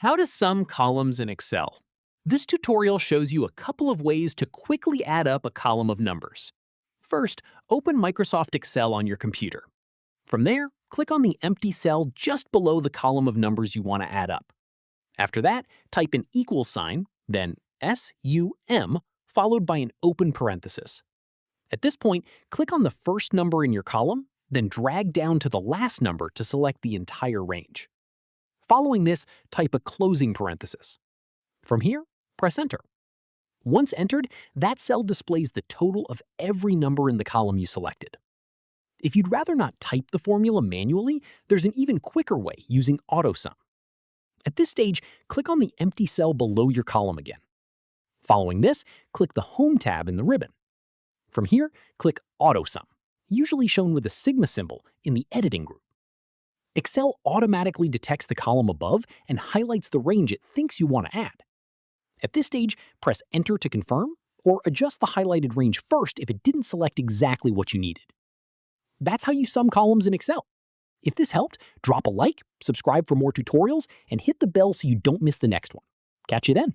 How to sum columns in Excel. This tutorial shows you a couple of ways to quickly add up a column of numbers. First, open Microsoft Excel on your computer. From there, click on the empty cell just below the column of numbers you want to add up. After that, type an equal sign, then SUM, followed by an open parenthesis. At this point, click on the first number in your column, then drag down to the last number to select the entire range. Following this, type a closing parenthesis. From here, press Enter. Once entered, that cell displays the total of every number in the column you selected. If you'd rather not type the formula manually, there's an even quicker way using AutoSum. At this stage, click on the empty cell below your column again. Following this, click the Home tab in the ribbon. From here, click AutoSum, usually shown with a sigma symbol in the Editing group. Excel automatically detects the column above and highlights the range it thinks you want to add. At this stage, press Enter to confirm, or adjust the highlighted range first if it didn't select exactly what you needed. That's how you sum columns in Excel. If this helped, drop a like, subscribe for more tutorials, and hit the bell so you don't miss the next one. Catch you then.